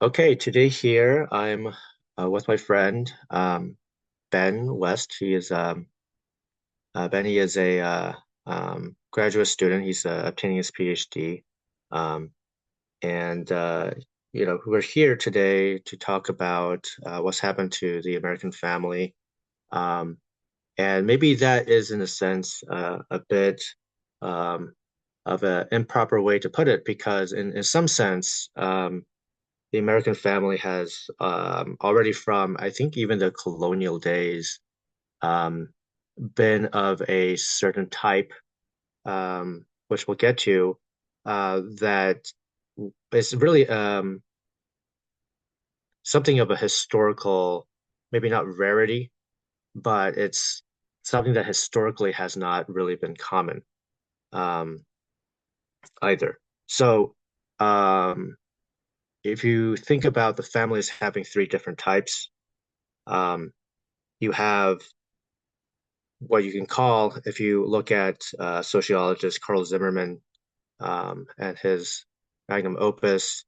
Okay, today here I'm with my friend Ben West. He is a graduate student. He's obtaining his PhD, um, and we're here today to talk about what's happened to the American family, um, and maybe that is in a sense a bit um, of an improper way to put it, because in some sense. The American family has already from, I think, even the colonial days, um, been of a certain type, which we'll get to, that is really something of a historical, maybe not rarity, but it's something that historically has not really been common um, either. So, um, if you think about the families having three different types, um, you have what you can call, if you look at sociologist Carl Zimmerman and his magnum opus,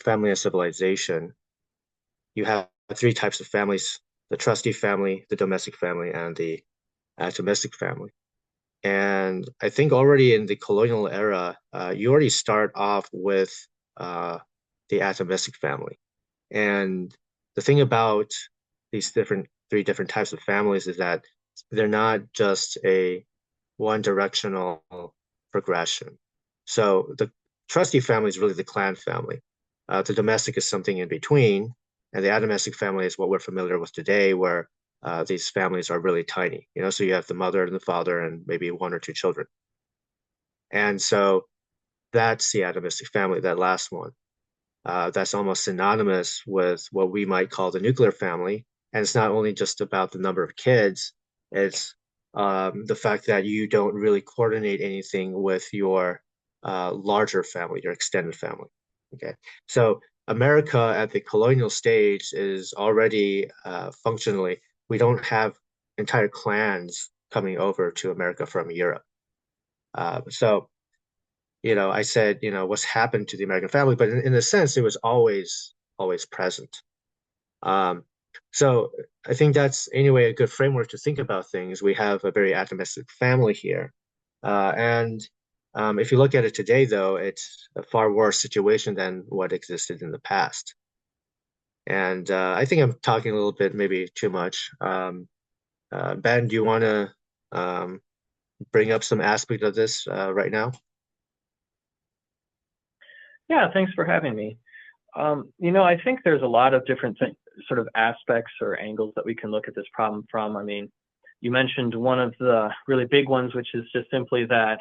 Family and Civilization, you have three types of families: the trustee family, the domestic family, and the atomistic family. And I think already in the colonial era, you already start off with uh, the atomistic family. And the thing about these three different types of families is that they're not just a one directional progression. So the trustee family is really the clan family. The domestic is something in between, and the adomestic family is what we're familiar with today, where these families are really tiny. So you have the mother and the father and maybe one or two children. And so that's the atomistic family, that last one. That's almost synonymous with what we might call the nuclear family. And it's not only just about the number of kids, it's the fact that you don't really coordinate anything with your larger family, your extended family. Okay. So America at the colonial stage is already functionally, we don't have entire clans coming over to America from Europe. So I said, what's happened to the American family, but in a sense, it was always present. Um, so I think that's anyway a good framework to think about things. We have a very atomistic family here, and if you look at it today, though, it's a far worse situation than what existed in the past. And I think I'm talking a little bit, maybe too much. Ben, do you want to bring up some aspect of this right now? Yeah, thanks for having me. I think there's a lot of different sort of aspects or angles that we can look at this problem from. I mean, you mentioned one of the really big ones, which is just simply that,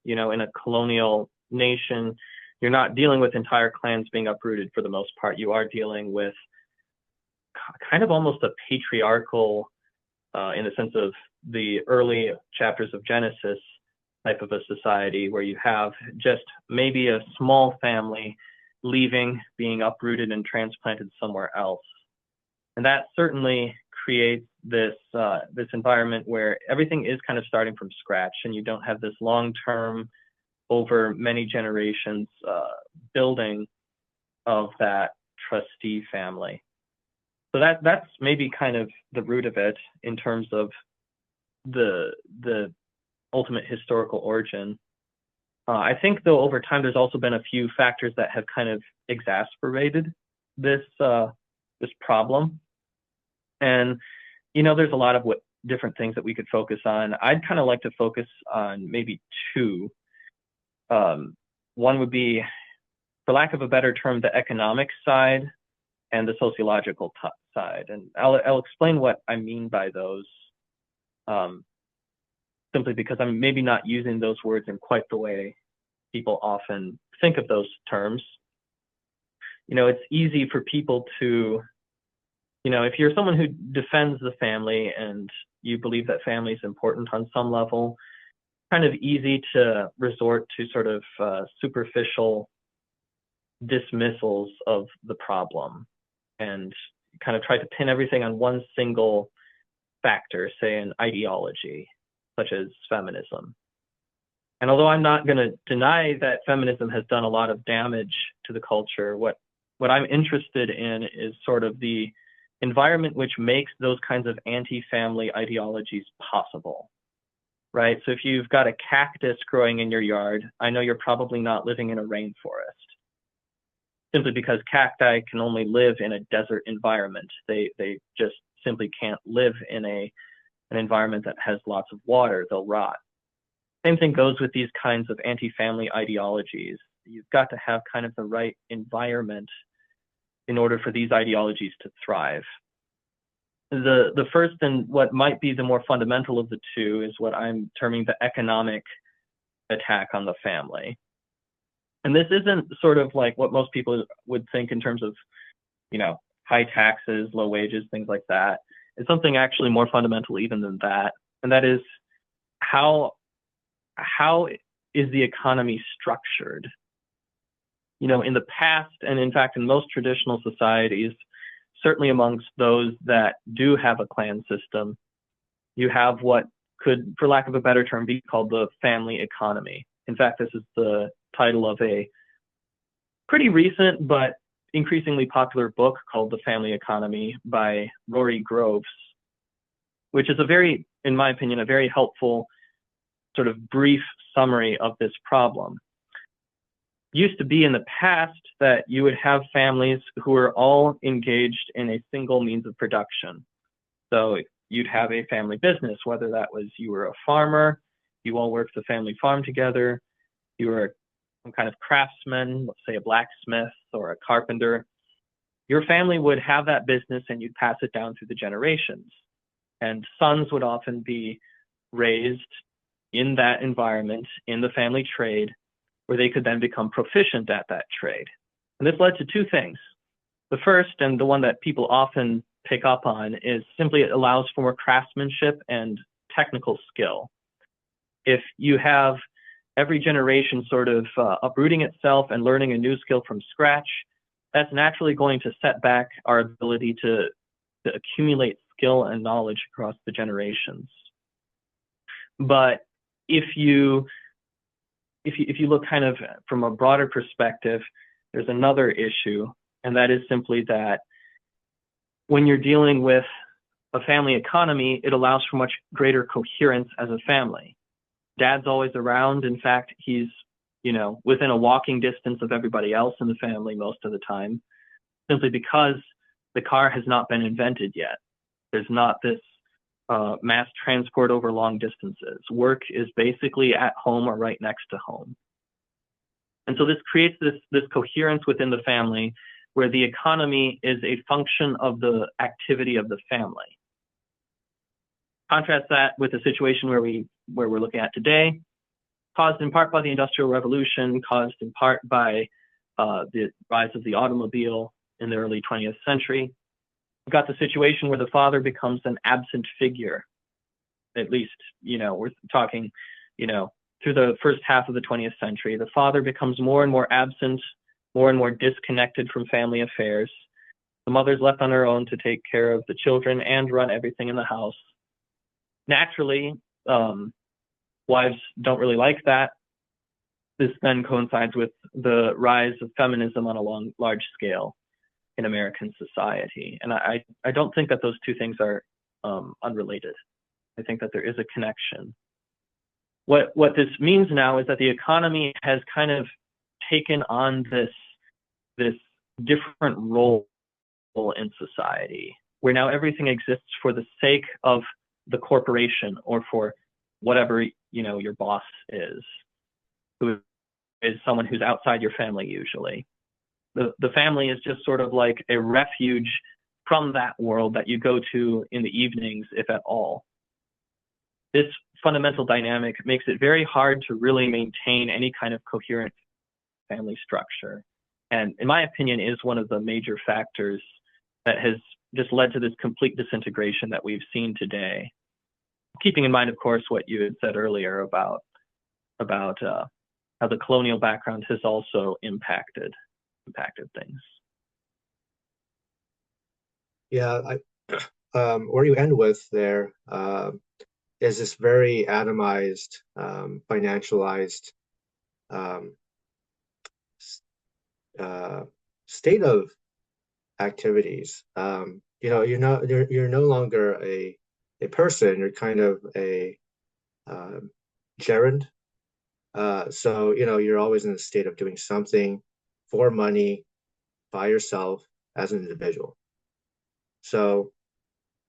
in a colonial nation, you're not dealing with entire clans being uprooted for the most part. You are dealing with kind of almost a patriarchal, in the sense of the early chapters of Genesis type of a society where you have just maybe a small family leaving, being uprooted and transplanted somewhere else. And that certainly creates this environment where everything is kind of starting from scratch, and you don't have this long-term, over many generations, building of that trustee family. So that's maybe kind of the root of it in terms of the ultimate historical origin. I think, though, over time, there's also been a few factors that have kind of exacerbated this this problem. And there's a lot of different things that we could focus on. I'd kind of like to focus on maybe two. One would be, for lack of a better term, the economic side and the sociological side. And I'll explain what I mean by those. Simply because I'm maybe not using those words in quite the way people often think of those terms. It's easy for people to, if you're someone who defends the family and you believe that family is important on some level, kind of easy to resort to sort of superficial dismissals of the problem and kind of try to pin everything on one single factor, say an ideology, such as feminism. And although I'm not going to deny that feminism has done a lot of damage to the culture, what I'm interested in is sort of the environment which makes those kinds of anti-family ideologies possible, right? So if you've got a cactus growing in your yard, I know you're probably not living in a rainforest, simply because cacti can only live in a desert environment. They just simply can't live in an environment that has lots of water. They'll rot. Same thing goes with these kinds of anti-family ideologies. You've got to have kind of the right environment in order for these ideologies to thrive. The first and what might be the more fundamental of the two is what I'm terming the economic attack on the family. And this isn't sort of like what most people would think in terms of, high taxes, low wages, things like that. It's something actually more fundamental even than that. And that is how is the economy structured? In the past, and in fact, in most traditional societies, certainly amongst those that do have a clan system, you have what could, for lack of a better term, be called the family economy. In fact, this is the title of a pretty recent but increasingly popular book called The Family Economy by Rory Groves, which is in my opinion, a very helpful sort of brief summary of this problem. Used to be in the past that you would have families who were all engaged in a single means of production. So you'd have a family business, whether that was you were a farmer, you all worked the family farm together, you were some kind of craftsman, let's say a blacksmith or a carpenter. Your family would have that business and you'd pass it down through the generations. And sons would often be raised in that environment, in the family trade, where they could then become proficient at that trade. And this led to two things. The first, and the one that people often pick up on, is simply it allows for more craftsmanship and technical skill. If you have every generation sort of uprooting itself and learning a new skill from scratch, that's naturally going to set back our ability to accumulate skill and knowledge across the generations. But if you look kind of from a broader perspective, there's another issue, and that is simply that when you're dealing with a family economy, it allows for much greater coherence as a family. Dad's always around. In fact, he's, within a walking distance of everybody else in the family most of the time, simply because the car has not been invented yet. There's not this mass transport over long distances. Work is basically at home or right next to home. And so this creates this coherence within the family where the economy is a function of the activity of the family. Contrast that with the situation where we're looking at today, caused in part by the Industrial Revolution, caused in part by the rise of the automobile in the early 20th century. We've got the situation where the father becomes an absent figure. At least, we're talking, through the first half of the 20th century, the father becomes more and more absent, more and more disconnected from family affairs. The mother's left on her own to take care of the children and run everything in the house. Naturally, wives don't really like that. This then coincides with the rise of feminism on a large scale in American society. And I don't think that those two things are unrelated. I think that there is a connection. What this means now is that the economy has kind of taken on this different role in society, where now everything exists for the sake of the corporation or for whatever your boss is, who is someone who's outside your family usually. The family is just sort of like a refuge from that world that you go to in the evenings, if at all. This fundamental dynamic makes it very hard to really maintain any kind of coherent family structure. And in my opinion, is one of the major factors that has just led to this complete disintegration that we've seen today. Keeping in mind, of course, what you had said earlier about how the colonial background has also impacted things. Yeah, where you end with there, is this very atomized, financialized um, uh, state of activities. You're no longer a person. You're kind of a um, gerund. So you're always in a state of doing something for money by yourself as an individual. So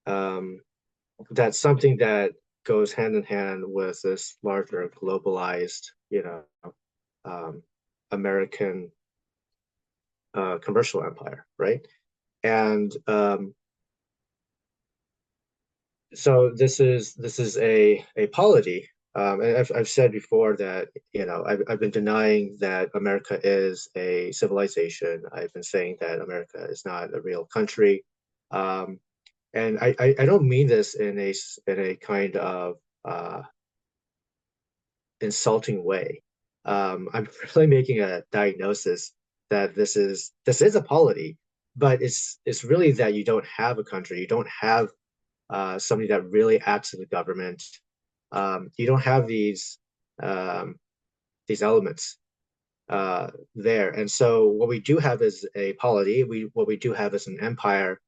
um, that's something that goes hand in hand with this larger globalized, um, American commercial empire, right? And so this is a polity. And I've said before that I've been denying that America is a civilization. I've been saying that America is not a real country, um, and I don't mean this in a kind of uh, insulting way. I'm really making a diagnosis that this is a polity, but it's really that you don't have a country, you don't have somebody that really acts as a government. You don't have um, these elements there, and so what we do have is a polity. What we do have is an empire,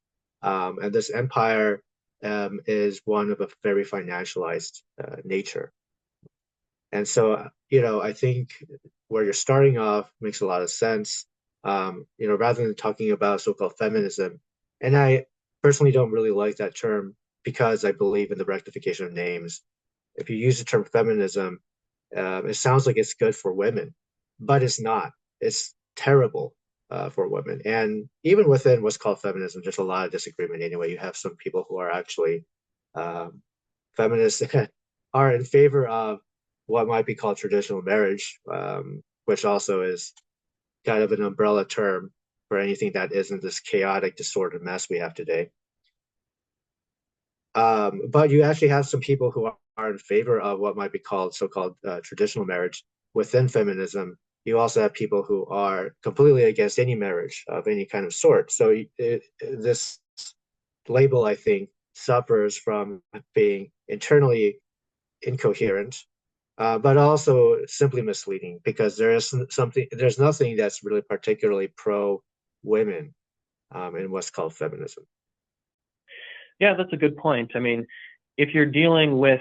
and this empire is one of a very financialized nature. And so, I think where you're starting off makes a lot of sense. Rather than talking about so-called feminism, and I personally don't really like that term because I believe in the rectification of names. If you use the term feminism, it sounds like it's good for women, but it's not. It's terrible for women. And even within what's called feminism, there's a lot of disagreement anyway. You have some people who are actually um, feminists are in favor of what might be called traditional marriage, which also is kind of an umbrella term for anything that isn't this chaotic, disordered mess we have today. But you actually have some people who are in favor of what might be called so-called traditional marriage within feminism. You also have people who are completely against any marriage of any kind of sort. So this label, I think, suffers from being internally incoherent, but also simply misleading because there's nothing that's really particularly pro women in what's called feminism. Yeah, that's a good point. I mean, if you're dealing with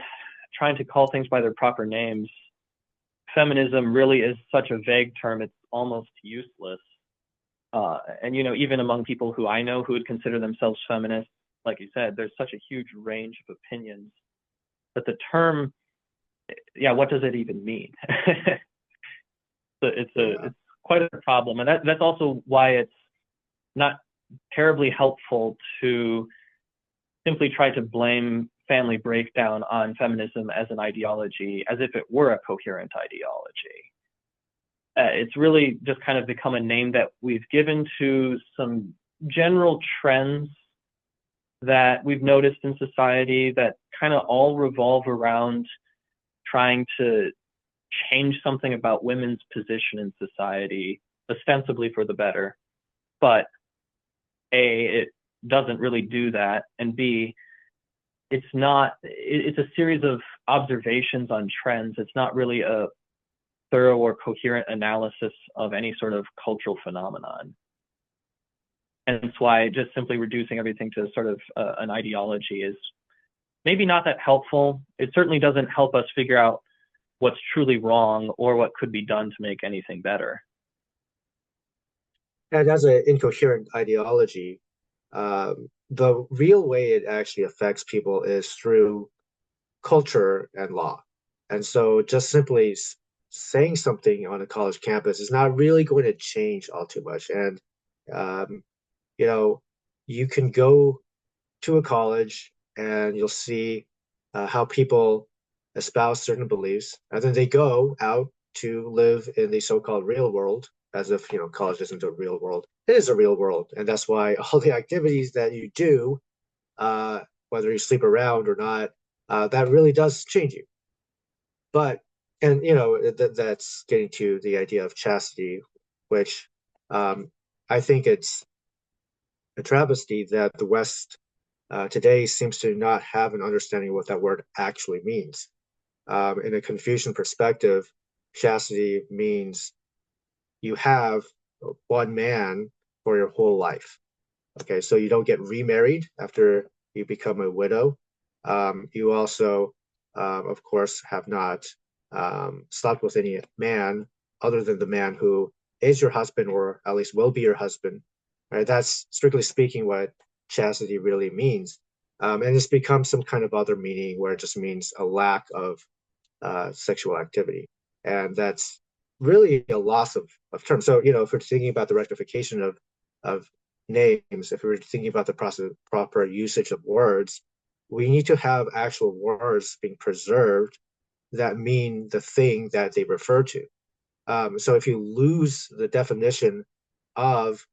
trying to call things by their proper names, feminism really is such a vague term, it's almost useless. And even among people who I know who would consider themselves feminists, like you said, there's such a huge range of opinions that the term, yeah, what does it even mean? It's quite a problem, and that's also why it's not terribly helpful to simply try to blame family breakdown on feminism as an ideology, as if it were a coherent ideology. It's really just kind of become a name that we've given to some general trends that we've noticed in society that kind of all revolve around trying to change something about women's position in society, ostensibly for the better. But A, it doesn't really do that, and B, it's a series of observations on trends. It's not really a thorough or coherent analysis of any sort of cultural phenomenon. And that's why just simply reducing everything to sort of an ideology is maybe not that helpful. It certainly doesn't help us figure out what's truly wrong or what could be done to make anything better. And as an incoherent ideology, the real way it actually affects people is through culture and law. And so just simply saying something on a college campus is not really going to change all too much. And, um, you know, you can go to a college and you'll see how people espouse certain beliefs, and then they go out to live in the so-called real world, as if college isn't a real world. It is a real world, and that's why all the activities that you do, uh, whether you sleep around or not, that really does change you. But and that's getting to the idea of chastity, which I think it's a travesty that the West today seems to not have an understanding of what that word actually means. In a Confucian perspective, chastity means you have one man for your whole life. Okay, so you don't get remarried after you become a widow. You also, of course, have not slept with any man other than the man who is your husband or at least will be your husband. Right? That's strictly speaking what chastity really means. And it's become some kind of other meaning where it just means a lack of sexual activity. And that's really a loss of terms. So, if we're thinking about the rectification of names, if we're thinking about the process, proper usage of words, we need to have actual words being preserved that mean the thing that they refer to. So if you lose the definition of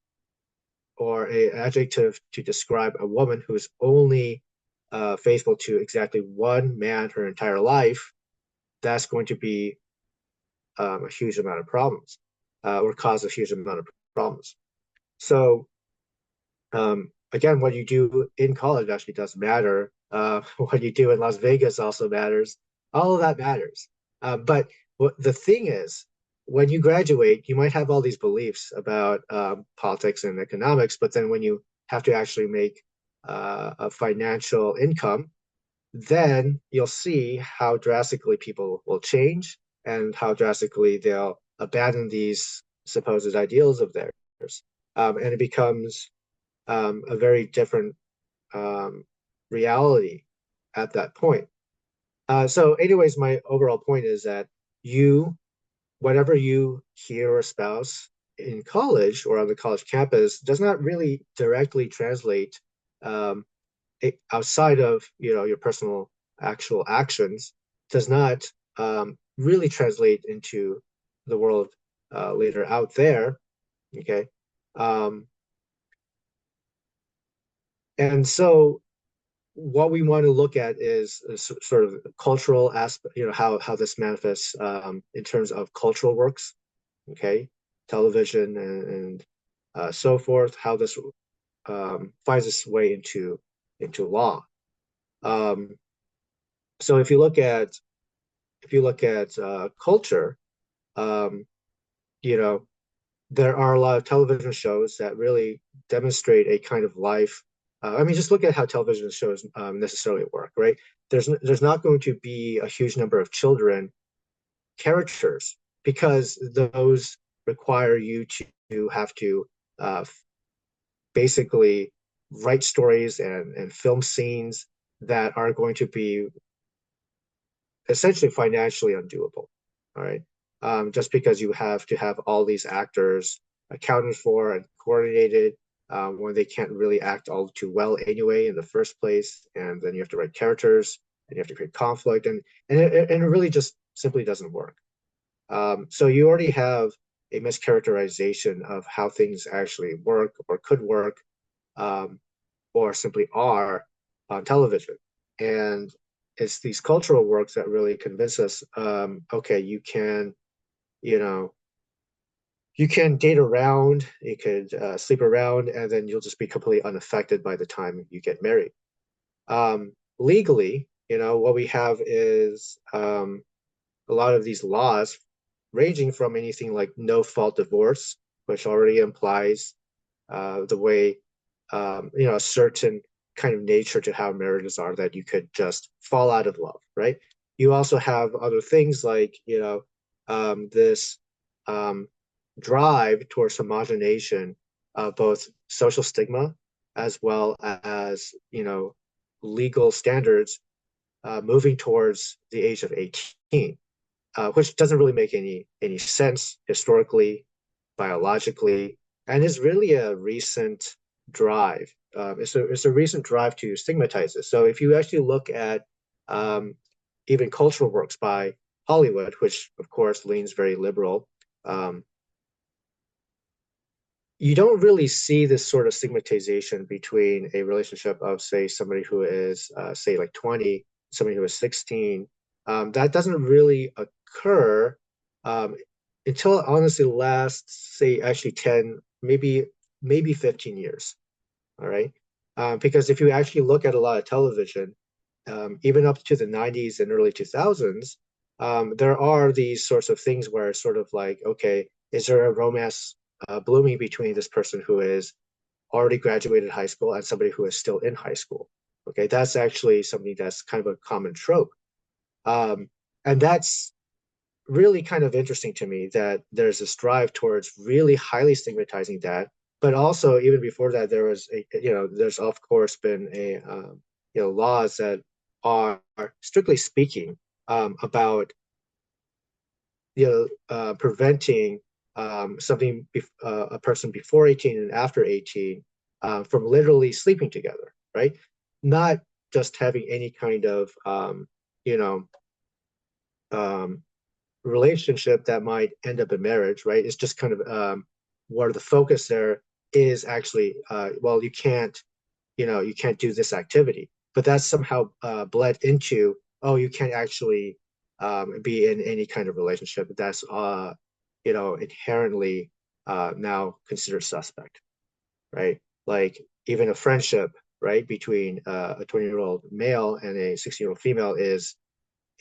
or an adjective to describe a woman who's only faithful to exactly one man her entire life, that's going to be a huge amount of problems or cause a huge amount of problems. So again, what you do in college actually does matter. What you do in Las Vegas also matters. All of that matters. But what the thing is, when you graduate, you might have all these beliefs about politics and economics, but then when you have to actually make a financial income, then you'll see how drastically people will change and how drastically they'll abandon these supposed ideals of theirs. And it becomes a very different reality at that point. So, anyways, my overall point is that you, whatever you hear or espouse in college or on the college campus, does not really directly translate um, outside of your personal actual actions. Does not really translate into the world later out there. Okay. Um, and so what we want to look at is sort of cultural aspect, how this manifests in terms of cultural works, okay, television and so forth, how this finds its way into law. Um, so if you look at culture, um, you know, there are a lot of television shows that really demonstrate a kind of life. I mean, just look at how television shows necessarily work, right? There's not going to be a huge number of children characters because those require you to have to uh, basically write stories and film scenes that are going to be essentially financially undoable. All right. Just because you have to have all these actors accounted for and coordinated when they can't really act all too well anyway in the first place. And then you have to write characters and you have to create conflict and it really just simply doesn't work. So you already have a mischaracterization of how things actually work or could work um, or simply are on television. And it's these cultural works that really convince us, okay, you know, you can date around, you could sleep around, and then you'll just be completely unaffected by the time you get married. Legally, what we have is a lot of these laws ranging from anything like no fault divorce, which already implies the way a certain kind of nature to how marriages are that you could just fall out of love, right? You also have other things like this um, drive towards homogenization of both social stigma as well as legal standards moving towards the age of 18, which doesn't really make any sense historically, biologically, and is really a recent drive. It's a recent drive to stigmatize this. So if you actually look at um, even cultural works by Hollywood, which of course leans very liberal, um, you don't really see this sort of stigmatization between a relationship of, say, somebody who is, say, like 20, somebody who is 16. That doesn't really occur um, until honestly last, say, actually 10, maybe 15 years. All right. Because if you actually look at a lot of television, even up to the 90s and early 2000s, there are these sorts of things where it's sort of like, okay, is there a romance blooming between this person who is already graduated high school and somebody who is still in high school? Okay, that's actually something that's kind of a common trope. And that's really kind of interesting to me that there's this drive towards really highly stigmatizing that. But also, even before that, there was there's of course been laws that are strictly speaking about preventing a person before 18 and after 18 from literally sleeping together, right? Not just having any kind of you know um, relationship that might end up in marriage, right? It's just kind of where the focus there is actually, well, you can't do this activity, but that's somehow bled into, oh, you can't actually be in any kind of relationship that's, inherently now considered suspect, right? Like even a friendship, right, between a 20-year-old male and a 16-year-old female is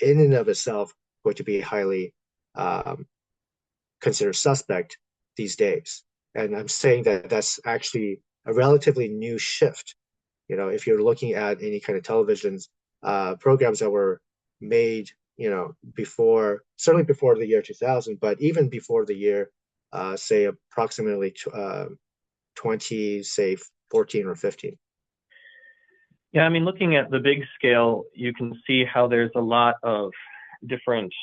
in and of itself going to be highly um, considered suspect these days. And I'm saying that that's actually a relatively new shift. If you're looking at any kind of television programs that were made, certainly before the year 2000, but even before the year, say approximately 20, say 14 or 15. Yeah, I mean, looking at the big scale, you can see how there's a lot of different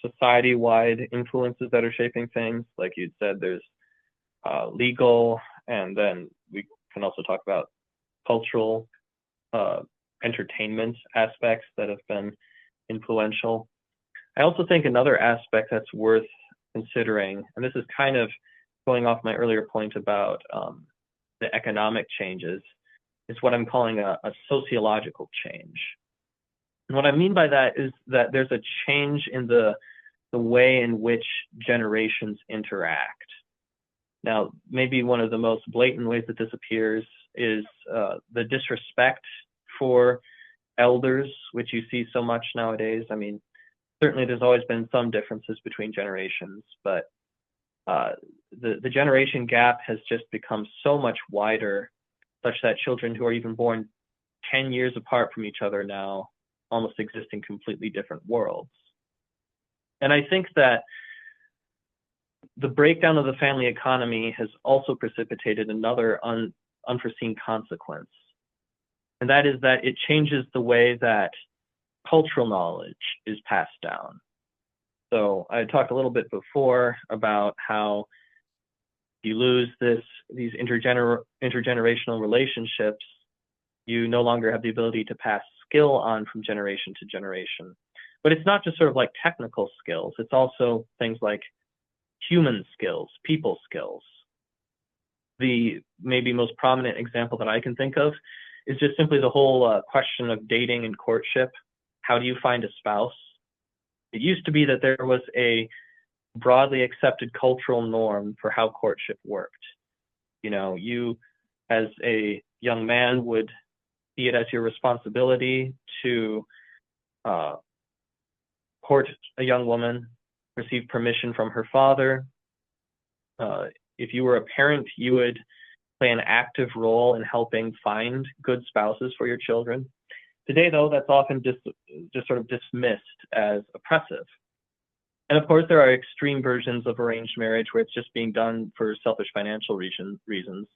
society-wide influences that are shaping things. Like you said, there's legal, and then we can also talk about cultural, uh, entertainment aspects that have been influential. I also think another aspect that's worth considering, and this is kind of going off my earlier point about the economic changes, is what I'm calling a sociological change. And what I mean by that is that there's a change in the way in which generations interact. Now, maybe one of the most blatant ways that this appears is the disrespect for elders, which you see so much nowadays. I mean, certainly there's always been some differences between generations, but the generation gap has just become so much wider, such that children who are even born 10 years apart from each other now almost exist in completely different worlds. And I think that the breakdown of the family economy has also precipitated another unforeseen consequence. And that is that it changes the way that cultural knowledge is passed down. So I talked a little bit before about how you lose these intergenerational relationships, you no longer have the ability to pass skill on from generation to generation. But it's not just sort of like technical skills, it's also things like human skills, people skills. The maybe most prominent example that I can think of is just simply the whole question of dating and courtship. How do you find a spouse? It used to be that there was a broadly accepted cultural norm for how courtship worked. You as a young man would see it as your responsibility to court a young woman, receive permission from her father. If you were a parent, you would play an active role in helping find good spouses for your children. Today, though, that's often just sort of dismissed as oppressive. And of course, there are extreme versions of arranged marriage where it's just being done for selfish financial reasons.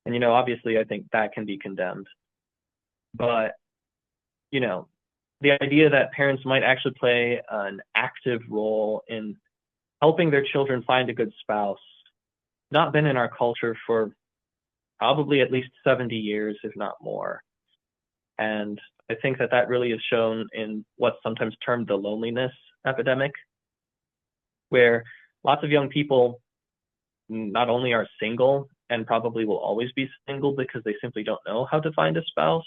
And, obviously, I think that can be condemned. But, the idea that parents might actually play an active role in helping their children find a good spouse, not been in our culture for probably at least 70 years, if not more. And I think that really is shown in what's sometimes termed the loneliness epidemic, where lots of young people not only are single and probably will always be single because they simply don't know how to find a spouse.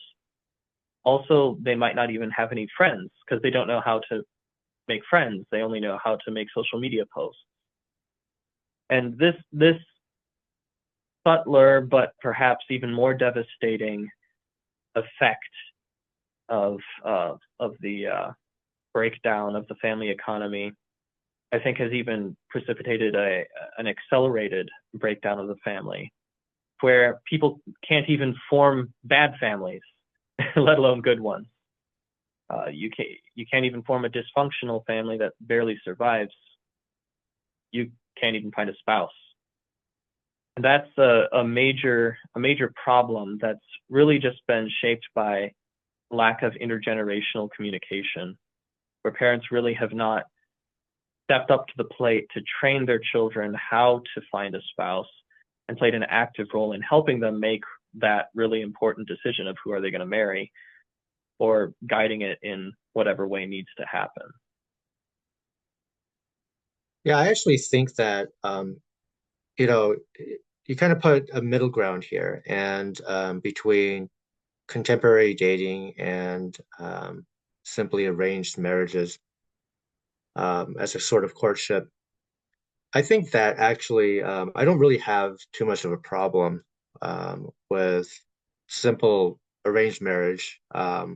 Also, they might not even have any friends because they don't know how to make friends. They only know how to make social media posts. And this subtler but perhaps even more devastating effect of the breakdown of the family economy, I think, has even precipitated an accelerated breakdown of the family, where people can't even form bad families, let alone good ones. You can't even form a dysfunctional family that barely survives. You can't even find a spouse. And that's a major problem that's really just been shaped by lack of intergenerational communication, where parents really have not stepped up to the plate to train their children how to find a spouse and played an active role in helping them make that really important decision of who are they going to marry, or guiding it in whatever way needs to happen. Yeah, I actually think that you know, you kind of put a middle ground here, and between contemporary dating and simply arranged marriages as a sort of courtship. I think that actually I don't really have too much of a problem with simple arranged marriage. I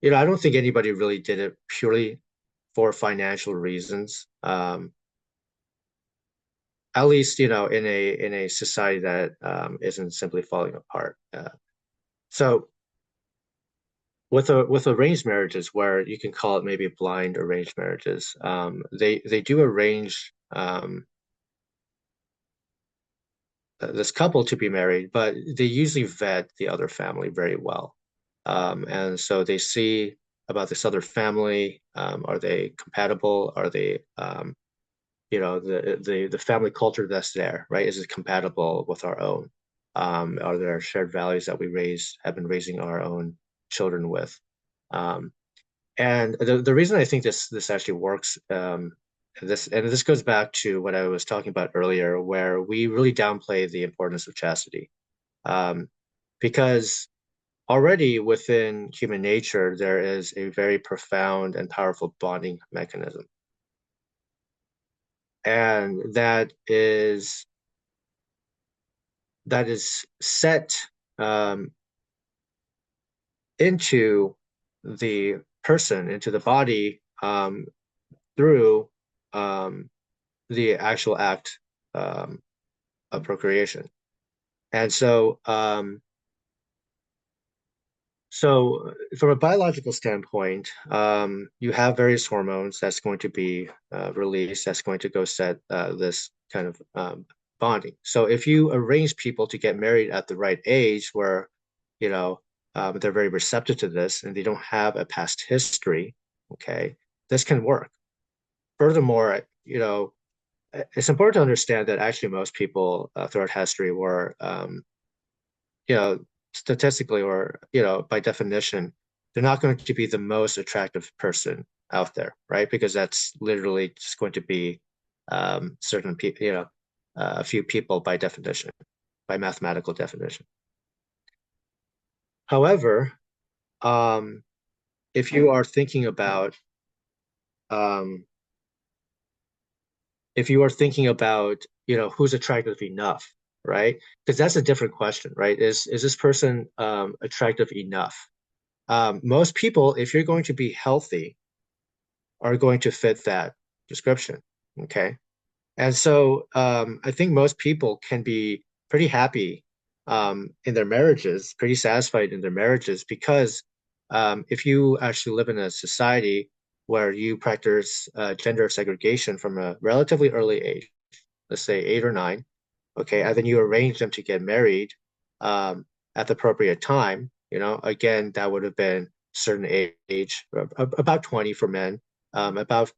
don't think anybody really did it purely for financial reasons. At least, in a society that isn't simply falling apart. So with arranged marriages, where you can call it maybe blind arranged marriages, they do arrange this couple to be married, but they usually vet the other family very well. And so they see about this other family. Are they compatible? Are they, the family culture that's there, right? Is it compatible with our own? Are there shared values that have been raising our own children with? Um, and the reason I think this actually works, this goes back to what I was talking about earlier, where we really downplay the importance of chastity, um, because already within human nature there is a very profound and powerful bonding mechanism, and that is set um, into the person, into the body, through um, the actual act of procreation. And so from a biological standpoint, you have various hormones that's going to be released, that's going to go set this kind of bonding. So if you arrange people to get married at the right age, where you know they're very receptive to this and they don't have a past history, okay, this can work. Furthermore, it's important to understand that actually most people throughout history were, you know, statistically, or by definition, they're not going to be the most attractive person out there, right? Because that's literally just going to be certain people, a few people by definition, by mathematical definition. However, um, if you are thinking about um, if you are thinking about who's attractive enough, right? Because that's a different question, right? Is this person attractive enough? Most people, if you're going to be healthy, are going to fit that description. Okay. And so I think most people can be pretty happy in their marriages, pretty satisfied in their marriages, because if you actually live in a society where you practice gender segregation from a relatively early age, let's say 8 or 9, okay, and then you arrange them to get married at the appropriate time, again, that would have been certain age, about 20 for men, about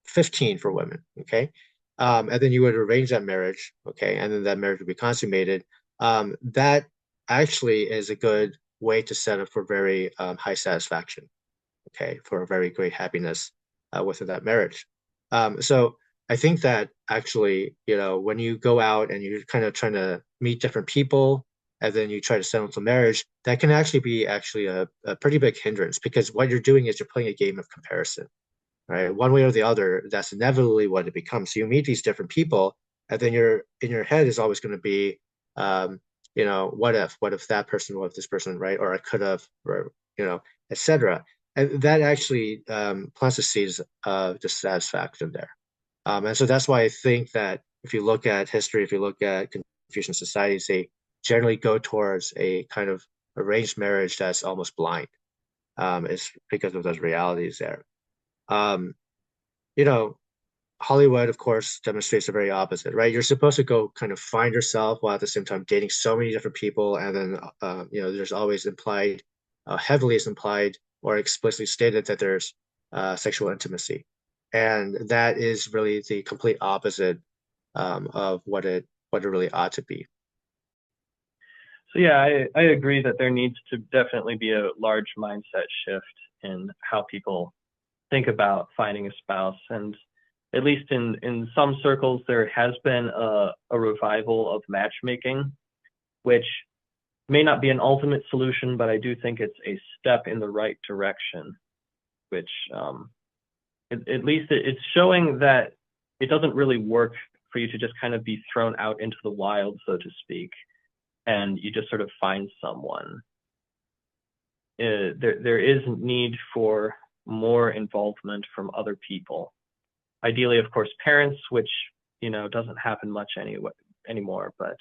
15 for women, okay? And then you would arrange that marriage, okay, and then that marriage would be consummated. That actually is a good way to set up for very high satisfaction, okay, for a very great happiness within that marriage. So I think that actually, when you go out and you're kind of trying to meet different people, and then you try to settle into marriage, that can actually be a pretty big hindrance, because what you're doing is you're playing a game of comparison, right? One way or the other, that's inevitably what it becomes. So you meet these different people, and then in your head is always going to be, what if that person, what if this person, right? Or I could have, or, etc. And that actually plants the seeds of dissatisfaction there. And so that's why I think that if you look at history, if you look at Confucian societies, they generally go towards a kind of arranged marriage that's almost blind. It's because of those realities there. Um, you know, Hollywood, of course, demonstrates the very opposite, right? You're supposed to go kind of find yourself while at the same time dating so many different people, and then there's always implied, heavily is implied or explicitly stated that there's sexual intimacy, and that is really the complete opposite of what it really ought to be. So yeah, I agree that there needs to definitely be a large mindset shift in how people think about finding a spouse. And at least in some circles, there has been a revival of matchmaking, which may not be an ultimate solution, but I do think it's a step in the right direction, which at least it's showing that it doesn't really work for you to just kind of be thrown out into the wild, so to speak, and you just sort of find someone. There is need for more involvement from other people. Ideally, of course, parents, which doesn't happen much anymore, but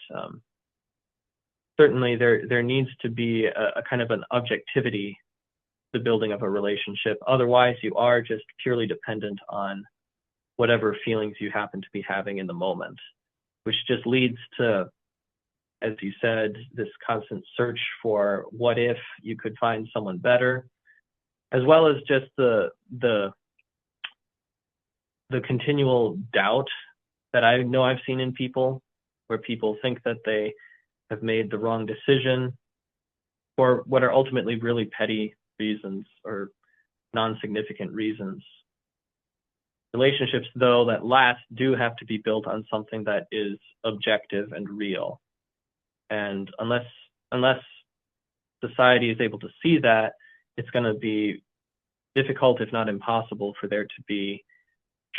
certainly there needs to be a kind of an objectivity the building of a relationship. Otherwise, you are just purely dependent on whatever feelings you happen to be having in the moment, which just leads to, as you said, this constant search for what if you could find someone better, as well as just the continual doubt that I know I've seen in people, where people think that they have made the wrong decision for what are ultimately really petty reasons or non-significant reasons. Relationships, though, that last do have to be built on something that is objective and real. And unless society is able to see that, it's going to be difficult, if not impossible, for there to be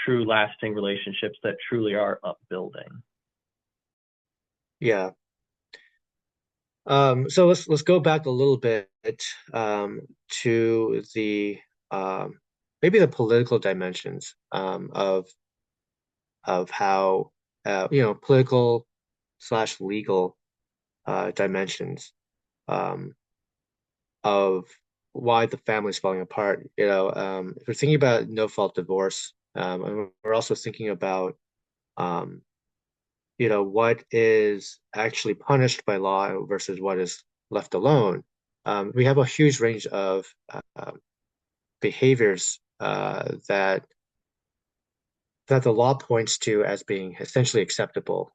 true lasting relationships that truly are upbuilding. Yeah. So let's go back a little bit to the maybe the political dimensions of how political slash legal dimensions um, of why the family is falling apart. If we're thinking about no fault divorce, and we're also thinking about um, what is actually punished by law versus what is left alone. We have a huge range of behaviors that the law points to as being essentially acceptable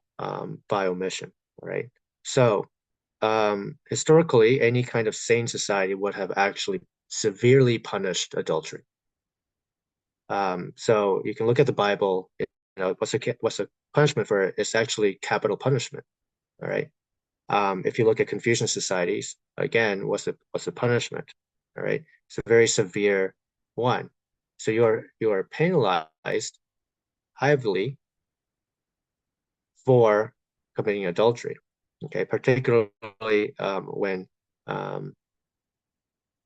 by omission, right? So historically, any kind of sane society would have actually severely punished adultery. So you can look at the Bible. What's the punishment for it? It's actually capital punishment. All right. If you look at Confucian societies, again, what's the punishment? All right. It's a very severe one. So you are penalized heavily for committing adultery. Okay, particularly um, when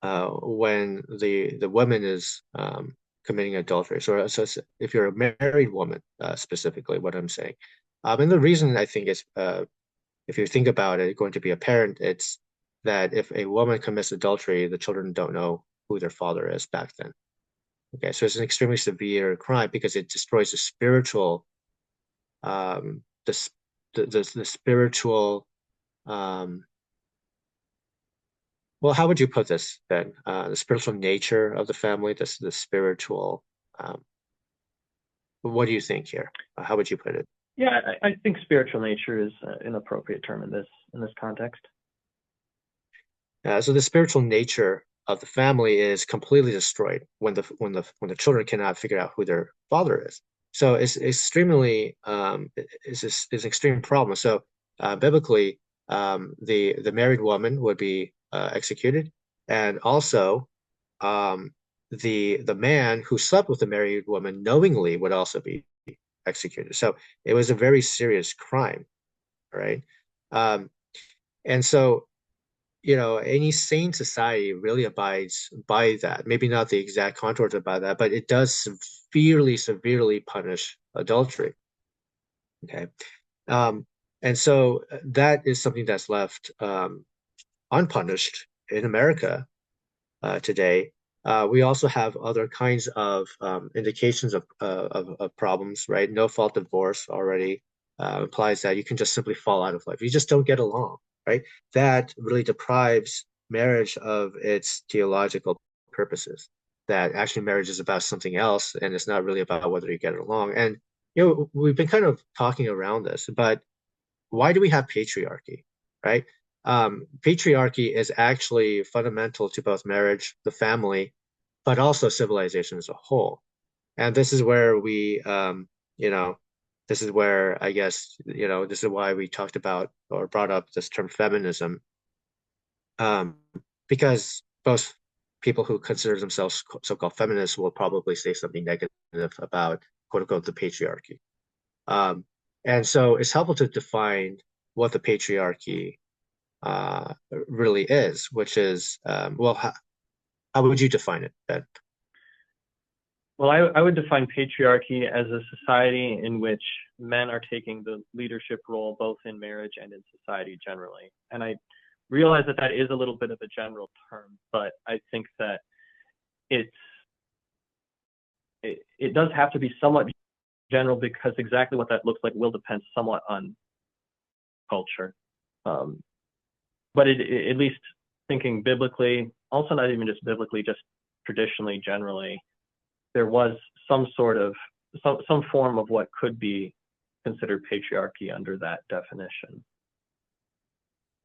the woman is committing adultery. So if you're a married woman, specifically, what I'm saying, and the reason I think is, if you think about it, going to be apparent, it's that if a woman commits adultery, the children don't know who their father is back then. Okay, so it's an extremely severe crime because it destroys the spiritual, um, the spiritual, um, well, how would you put this then? The spiritual nature of the family, the spiritual, um, what do you think here? How would you put it? Yeah, I think spiritual nature is an appropriate term in this context. So the spiritual nature of the family is completely destroyed when the children cannot figure out who their father is. So it's extremely it's an extreme problem. So biblically, the married woman would be executed, and also um, the man who slept with the married woman knowingly would also be executed. So it was a very serious crime, right? Um, and so, any sane society really abides by that. Maybe not the exact contours about that, but it does severely, severely punish adultery. Okay. Um, and so that is something that's left unpunished in America today. We also have other kinds of indications of problems, right? No fault divorce already implies that you can just simply fall out of life. You just don't get along, right? That really deprives marriage of its theological purposes. That actually marriage is about something else, and it's not really about whether you get along. And we've been kind of talking around this, but why do we have patriarchy, right? Patriarchy is actually fundamental to both marriage, the family, but also civilization as a whole. And this is where you know, this is where I guess, this is why we talked about or brought up this term feminism, um, because both people who consider themselves so-called feminists will probably say something negative about quote unquote the patriarchy. Um, and so it's helpful to define what the patriarchy really is, which is, well, how would you define it, Ben? Well, I would define patriarchy as a society in which men are taking the leadership role both in marriage and in society generally. And I realize that that is a little bit of a general term, but I think that it's it does have to be somewhat general because exactly what that looks like will depend somewhat on culture. Um, but at least thinking biblically, also not even just biblically, just traditionally, generally, there was some sort of some form of what could be considered patriarchy under that definition.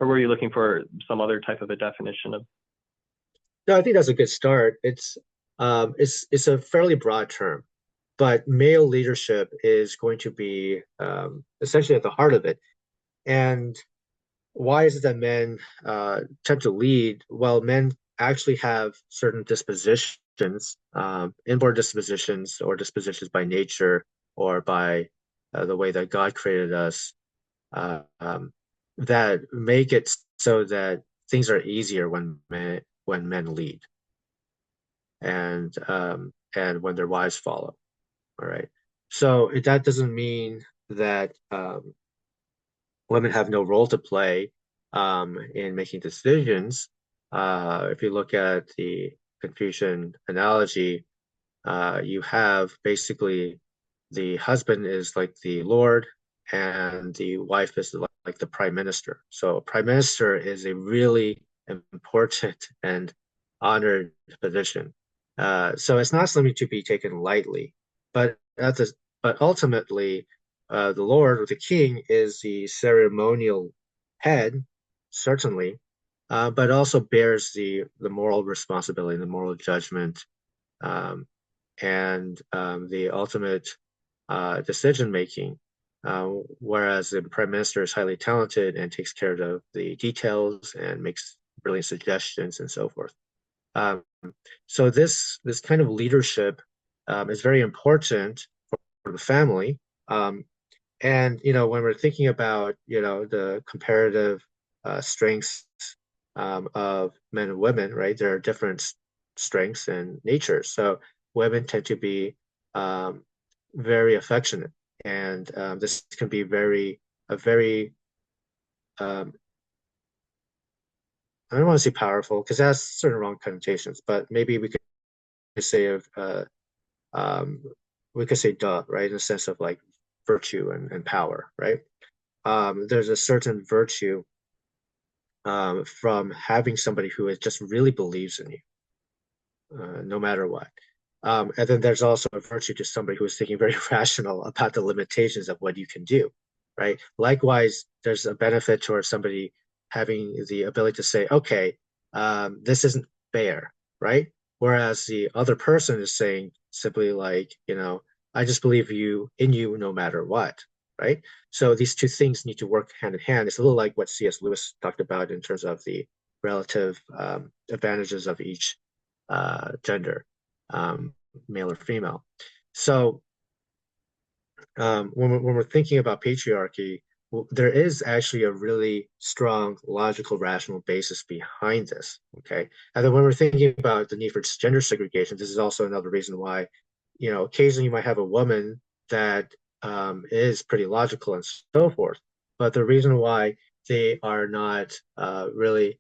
Or were you looking for some other type of a definition of? No, I think that's a good start. It's a fairly broad term, but male leadership is going to be essentially at the heart of it. And why is it that men tend to lead? Well, men actually have certain dispositions, inborn dispositions or dispositions by nature or by the way that God created us, uh, um, that make it so that things are easier when men lead and when their wives follow. All right. So that doesn't mean that women have no role to play in making decisions. If you look at the Confucian analogy, you have basically the husband is like the Lord and the wife is like the prime minister. So prime minister is a really important and honored position. So it's not something to be taken lightly, but but ultimately, the Lord or the king is the ceremonial head, certainly, but also bears the moral responsibility, the moral judgment, um, and the ultimate decision making. Whereas the prime minister is highly talented and takes care of the details and makes brilliant suggestions and so forth. Um, so this kind of leadership is very important for the family. And when we're thinking about the comparative strengths of men and women, right? There are different strengths and natures. So women tend to be um, very affectionate, and this can be a very um, I don't want to say powerful because that's certain wrong connotations, but maybe say of um, we could say duh, right? In the sense of like virtue and power, right? There's a certain virtue from having somebody who is just really believes in you, no matter what. And then there's also a virtue to somebody who is thinking very rational about the limitations of what you can do, right? Likewise, there's a benefit towards somebody having the ability to say, okay, this isn't fair, right? Whereas the other person is saying simply like, I just believe you no matter what, right? So these two things need to work hand in hand. It's a little like what C.S. Lewis talked about in terms of the relative advantages of each gender, um, male or female. So when we're thinking about patriarchy, there is actually a really strong logical rational basis behind this. Okay. And then when we're thinking about the need for gender segregation, this is also another reason why, occasionally you might have a woman that is pretty logical and so forth. But the reason why they are not really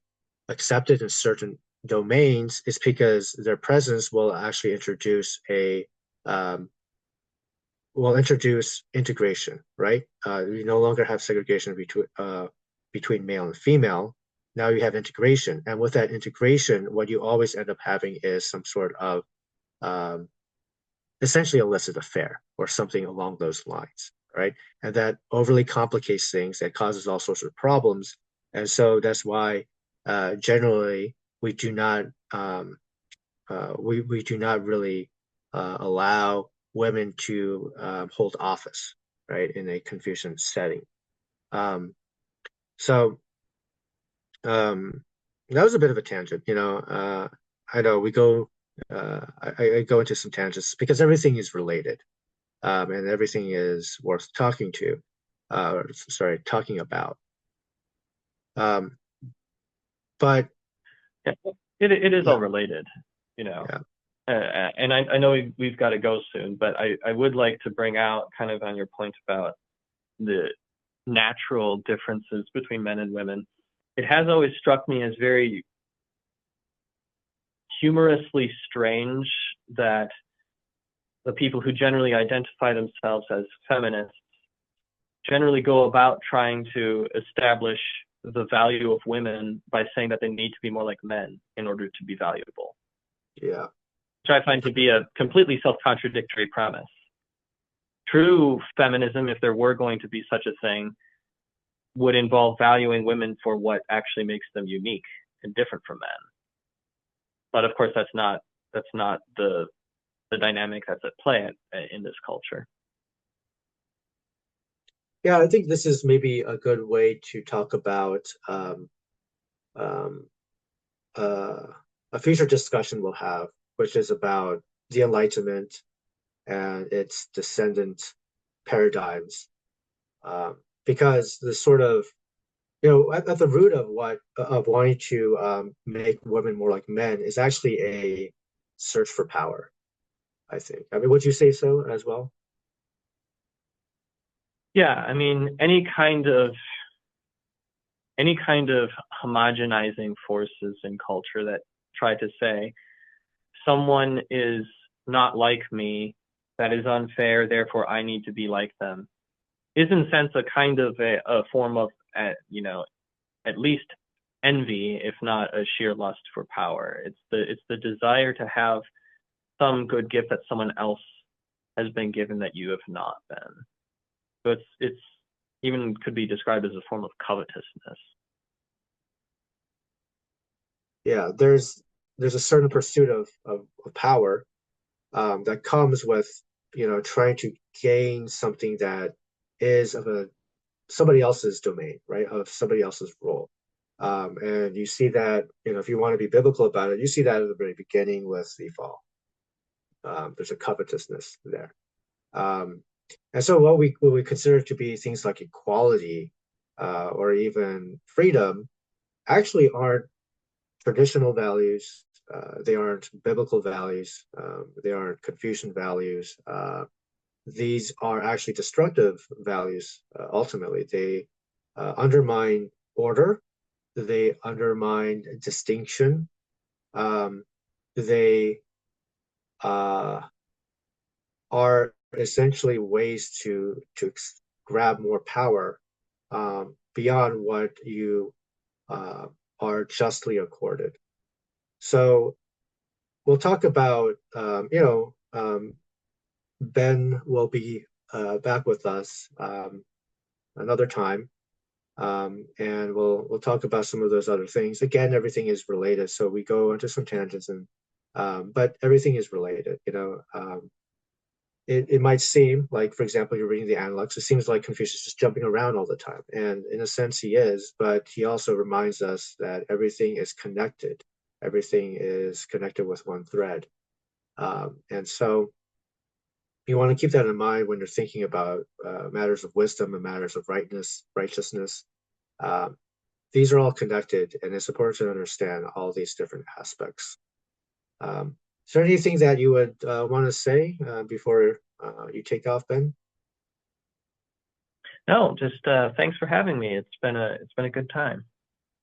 accepted in certain domains is because their presence will actually um, introduce integration, right? You no longer have segregation between male and female. Now you have integration, and with that integration, what you always end up having is some sort of um, essentially illicit affair or something along those lines, right? And that overly complicates things. That causes all sorts of problems, and so that's why generally we do not we do not really allow women to hold office, right, in a Confucian setting. Um, so um, that was a bit of a tangent, I know we go. I go into some tangents because everything is related, and everything is worth talking to. Sorry, talking about. Um, but Yeah, it is yeah, all related, you know. yeah, And I know we've got to go soon, but I would like to bring out kind of on your point about the natural differences between men and women. It has always struck me as very humorously strange that the people who generally identify themselves as feminists generally go about trying to establish the value of women by saying that they need to be more like men in order to be valuable, yeah, which I find to be a completely self-contradictory premise. True feminism, if there were going to be such a thing, would involve valuing women for what actually makes them unique and different from men. But of course, that's not the dynamic that's at play in this culture. yeah. I think this is maybe a good way to talk about um, uh, a future discussion we'll have, which is about the Enlightenment and its descendant paradigms. Because the sort of, at the root of wanting to make women more like men is actually a search for power, I think. I mean, would you say so as well? Yeah, I mean, any kind of homogenizing forces in culture that try to say someone is not like me, that is unfair, therefore I need to be like them, is in a sense a kind of a form of, at least envy, if not a sheer lust for power. It's the desire to have some good gift that someone else has been given that you have not been. So it's even could be described as a form of covetousness. Yeah, there's a certain pursuit of power that comes with, trying to gain something that is of somebody else's domain, right? Of somebody else's role. And you see that, if you want to be biblical about it, you see that at the very beginning with the fall. There's a covetousness there. Um, and so what we consider to be things like equality or even freedom actually aren't traditional values. They aren't biblical values. They aren't Confucian values. These are actually destructive values. Ultimately, they undermine order. They undermine distinction. Um, they uh, are essentially ways to grab more power beyond what you uh, are justly accorded. So we'll talk about Ben will be back with us another time. And we'll talk about some of those other things. Again, everything is related, so we go into some tangents, and but everything is related. It might seem like, for example, you're reading the Analects. It seems like Confucius is just jumping around all the time, and in a sense, he is. But he also reminds us that everything is connected. Everything is connected with one thread, and so You want to keep that in mind when you're thinking about matters of wisdom and matters of righteousness. Um, these are all connected, and it's important to understand all these different aspects. Is there anything that you would want to say before you take off, Ben? No, just thanks for having me. It's been a good time.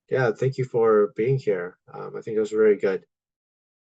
Yeah, thank you for being here. I think it was very good.